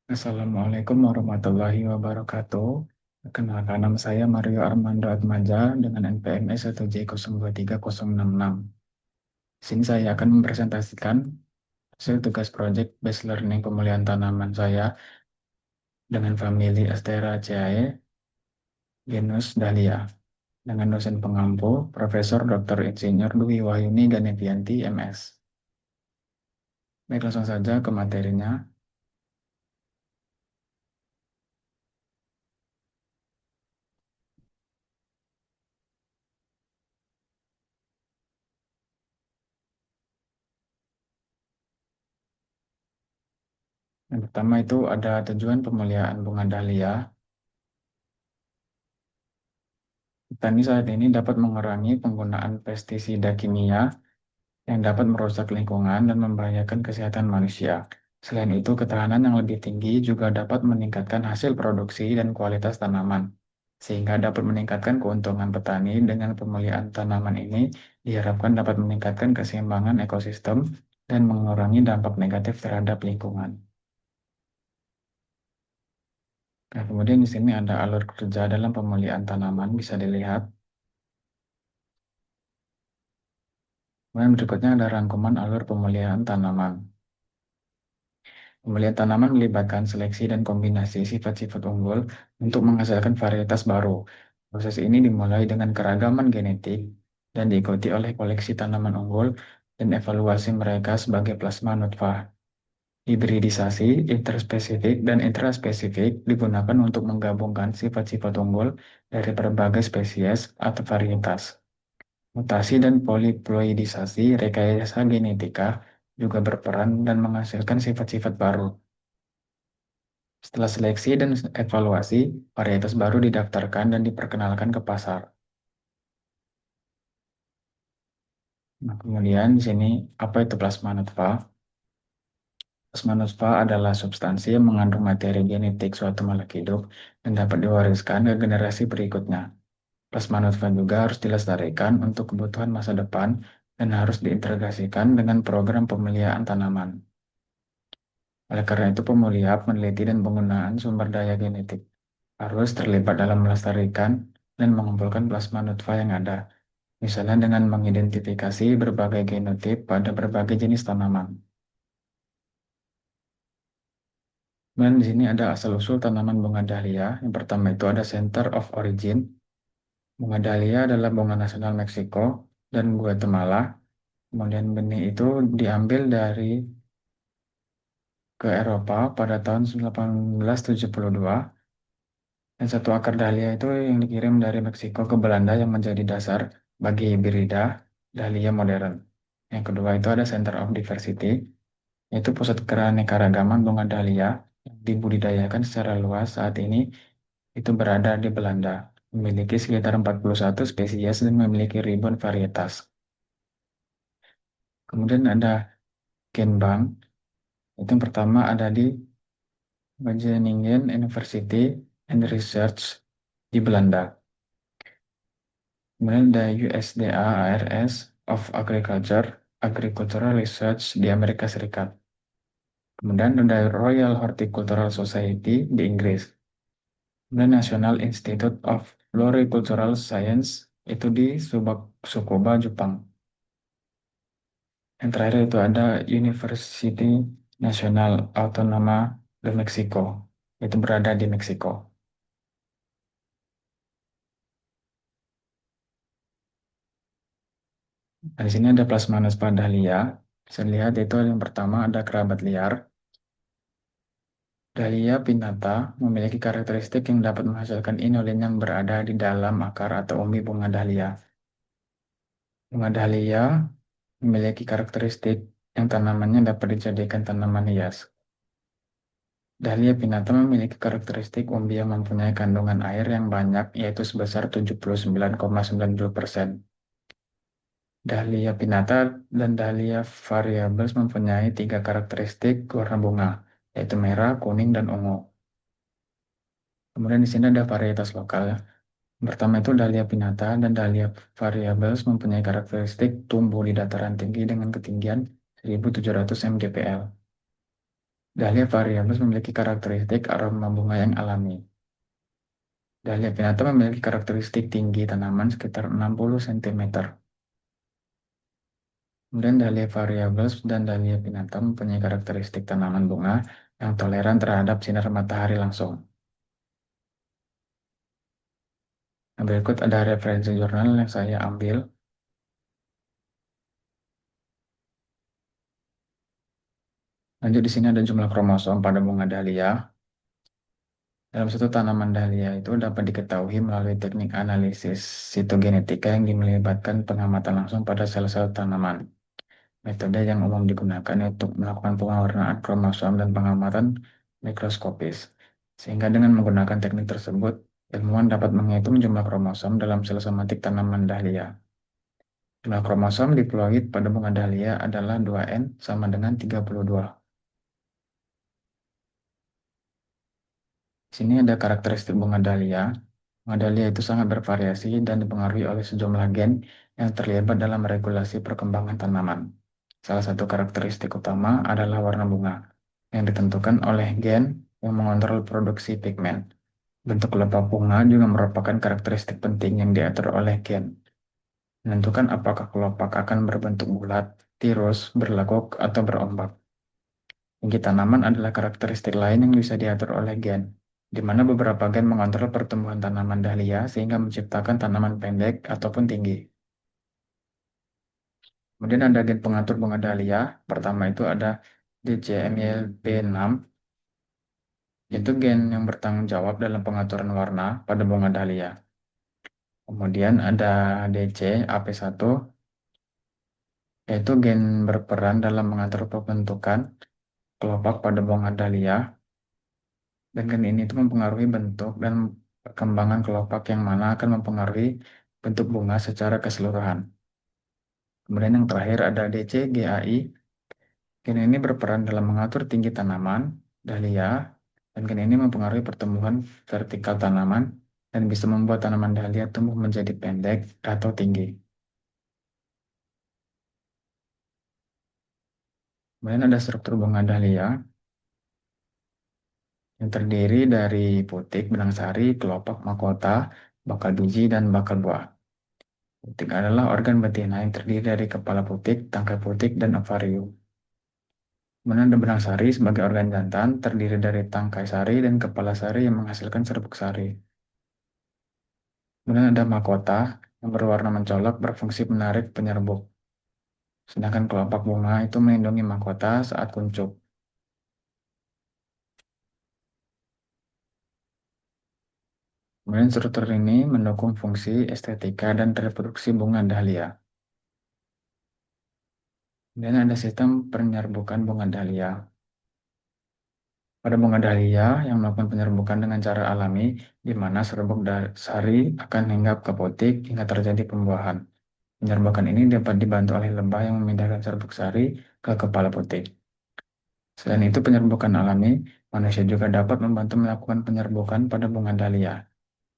Assalamualaikum warahmatullahi wabarakatuh. Perkenalkan, nama saya Mario Armando Atmaja dengan NPM S1J023066. Di sini saya akan mempresentasikan hasil tugas proyek Based Learning Pemulihan Tanaman saya dengan famili Asteraceae genus Dahlia dengan dosen pengampu Profesor Dr. Insinyur Dwi Wahyuni Ganevianti MS. Baik, langsung saja ke materinya. Yang pertama itu ada tujuan pemulihan bunga dahlia. Petani saat ini dapat mengurangi penggunaan pestisida kimia yang dapat merusak lingkungan dan membahayakan kesehatan manusia. Selain itu, ketahanan yang lebih tinggi juga dapat meningkatkan hasil produksi dan kualitas tanaman, sehingga dapat meningkatkan keuntungan petani. Dengan pemulihan tanaman ini diharapkan dapat meningkatkan keseimbangan ekosistem dan mengurangi dampak negatif terhadap lingkungan. Nah, kemudian di sini ada alur kerja dalam pemulihan tanaman, bisa dilihat. Kemudian berikutnya ada rangkuman alur pemulihan tanaman. Pemulihan tanaman melibatkan seleksi dan kombinasi sifat-sifat unggul untuk menghasilkan varietas baru. Proses ini dimulai dengan keragaman genetik dan diikuti oleh koleksi tanaman unggul dan evaluasi mereka sebagai plasma nutfah. Hibridisasi, interspesifik, dan intraspesifik digunakan untuk menggabungkan sifat-sifat unggul dari berbagai spesies atau varietas. Mutasi dan poliploidisasi, rekayasa genetika, juga berperan dan menghasilkan sifat-sifat baru. Setelah seleksi dan evaluasi, varietas baru didaftarkan dan diperkenalkan ke pasar. Nah, kemudian di sini apa itu plasma nutfah? Plasma nutfah adalah substansi yang mengandung materi genetik suatu makhluk hidup dan dapat diwariskan ke generasi berikutnya. Plasma nutfah juga harus dilestarikan untuk kebutuhan masa depan dan harus diintegrasikan dengan program pemeliharaan tanaman. Oleh karena itu, pemulihan, peneliti, dan penggunaan sumber daya genetik harus terlibat dalam melestarikan dan mengumpulkan plasma nutfah yang ada, misalnya dengan mengidentifikasi berbagai genotip pada berbagai jenis tanaman. Dan di sini ada asal-usul tanaman bunga dahlia. Yang pertama itu ada Center of Origin. Bunga dahlia adalah bunga nasional Meksiko dan Guatemala. Kemudian benih itu diambil dari ke Eropa pada tahun 1872. Dan satu akar dahlia itu yang dikirim dari Meksiko ke Belanda yang menjadi dasar bagi hibrida dahlia modern. Yang kedua itu ada Center of Diversity, yaitu pusat keanekaragaman bunga dahlia yang dibudidayakan secara luas saat ini itu berada di Belanda, memiliki sekitar 41 spesies dan memiliki ribuan varietas. Kemudian ada Genbank, itu yang pertama ada di Wageningen University and Research di Belanda. Kemudian ada USDA ARS of Agriculture, Agricultural Research di Amerika Serikat. Kemudian ada Royal Horticultural Society di Inggris. Kemudian National Institute of Floricultural Science itu di Tsukuba, Jepang. Yang terakhir itu ada University Nacional Autónoma de Mexico, itu berada di Meksiko. Nah, di sini ada Plasmanus dahlia. Bisa dilihat itu yang pertama ada kerabat liar. Dahlia pinnata memiliki karakteristik yang dapat menghasilkan inulin yang berada di dalam akar atau umbi bunga dahlia. Bunga dahlia memiliki karakteristik yang tanamannya dapat dijadikan tanaman hias. Dahlia pinnata memiliki karakteristik umbi yang mempunyai kandungan air yang banyak, yaitu sebesar 79,90%. Dahlia pinnata dan Dahlia variables mempunyai tiga karakteristik warna bunga, yaitu merah, kuning, dan ungu. Kemudian di sini ada varietas lokal. Yang pertama itu Dahlia pinnata dan Dahlia variables mempunyai karakteristik tumbuh di dataran tinggi dengan ketinggian 1700 mdpl. Dahlia variables memiliki karakteristik aroma bunga yang alami. Dahlia pinnata memiliki karakteristik tinggi tanaman sekitar 60 cm. Kemudian Dahlia variables dan Dahlia pinnata mempunyai karakteristik tanaman bunga yang toleran terhadap sinar matahari langsung. Nah, berikut ada referensi jurnal yang saya ambil. Lanjut di sini ada jumlah kromosom pada bunga dahlia. Dalam satu tanaman dahlia itu dapat diketahui melalui teknik analisis sitogenetika yang melibatkan pengamatan langsung pada sel-sel tanaman. Metode yang umum digunakan untuk melakukan pewarnaan kromosom dan pengamatan mikroskopis. Sehingga dengan menggunakan teknik tersebut, ilmuwan dapat menghitung jumlah kromosom dalam sel somatik tanaman dahlia. Jumlah kromosom diploid pada bunga dahlia adalah 2N sama dengan 32. Di sini ada karakteristik bunga dahlia. Bunga dahlia itu sangat bervariasi dan dipengaruhi oleh sejumlah gen yang terlibat dalam regulasi perkembangan tanaman. Salah satu karakteristik utama adalah warna bunga, yang ditentukan oleh gen yang mengontrol produksi pigmen. Bentuk kelopak bunga juga merupakan karakteristik penting yang diatur oleh gen, menentukan apakah kelopak akan berbentuk bulat, tirus, berlekuk, atau berombak. Tinggi tanaman adalah karakteristik lain yang bisa diatur oleh gen, di mana beberapa gen mengontrol pertumbuhan tanaman dahlia sehingga menciptakan tanaman pendek ataupun tinggi. Kemudian ada gen pengatur bunga dahlia. Pertama itu ada DCMYB6, yaitu gen yang bertanggung jawab dalam pengaturan warna pada bunga dahlia. Kemudian ada DCAP1, yaitu gen berperan dalam mengatur pembentukan kelopak pada bunga dahlia. Dan gen ini itu mempengaruhi bentuk dan perkembangan kelopak yang mana akan mempengaruhi bentuk bunga secara keseluruhan. Kemudian yang terakhir ada DCGAI. Gen ini berperan dalam mengatur tinggi tanaman, dahlia, dan gen ini mempengaruhi pertumbuhan vertikal tanaman dan bisa membuat tanaman dahlia tumbuh menjadi pendek atau tinggi. Kemudian ada struktur bunga dahlia yang terdiri dari putik, benang sari, kelopak, mahkota, bakal biji, dan bakal buah. Putik adalah organ betina yang terdiri dari kepala putik, tangkai putik, dan ovarium. Kemudian ada benang sari sebagai organ jantan, terdiri dari tangkai sari dan kepala sari yang menghasilkan serbuk sari. Kemudian ada mahkota yang berwarna mencolok berfungsi menarik penyerbuk. Sedangkan kelopak bunga itu melindungi mahkota saat kuncup. Kemudian struktur ini mendukung fungsi estetika dan reproduksi bunga dahlia. Dan ada sistem penyerbukan bunga dahlia. Pada bunga dahlia yang melakukan penyerbukan dengan cara alami, di mana serbuk sari akan hinggap ke putik hingga terjadi pembuahan. Penyerbukan ini dapat dibantu oleh lebah yang memindahkan serbuk sari ke kepala putik. Selain itu, penyerbukan alami, manusia juga dapat membantu melakukan penyerbukan pada bunga dahlia.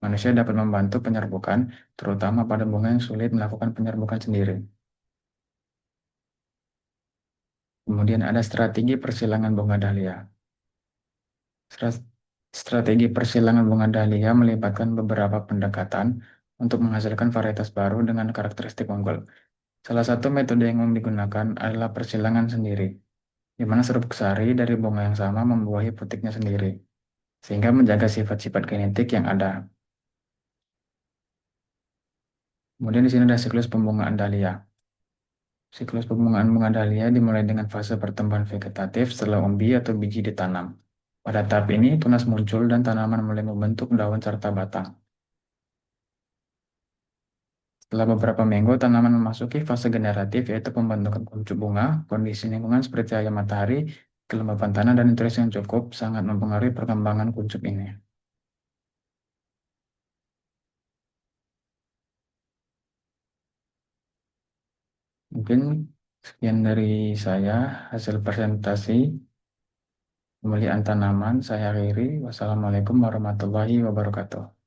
Manusia dapat membantu penyerbukan, terutama pada bunga yang sulit melakukan penyerbukan sendiri. Kemudian ada strategi persilangan bunga dahlia. Strategi persilangan bunga dahlia melibatkan beberapa pendekatan untuk menghasilkan varietas baru dengan karakteristik unggul. Salah satu metode yang umum digunakan adalah persilangan sendiri, di mana serbuk sari dari bunga yang sama membuahi putiknya sendiri, sehingga menjaga sifat-sifat genetik yang ada. Kemudian di sini ada siklus pembungaan dahlia. Siklus pembungaan bunga dahlia dimulai dengan fase pertumbuhan vegetatif setelah umbi atau biji ditanam. Pada tahap ini, tunas muncul dan tanaman mulai membentuk daun serta batang. Setelah beberapa minggu, tanaman memasuki fase generatif, yaitu pembentukan kuncup bunga. Kondisi lingkungan seperti cahaya matahari, kelembapan tanah, dan nutrisi yang cukup sangat mempengaruhi perkembangan kuncup ini. Mungkin sekian dari saya, hasil presentasi pemeliharaan tanaman. Saya akhiri. Wassalamualaikum warahmatullahi wabarakatuh.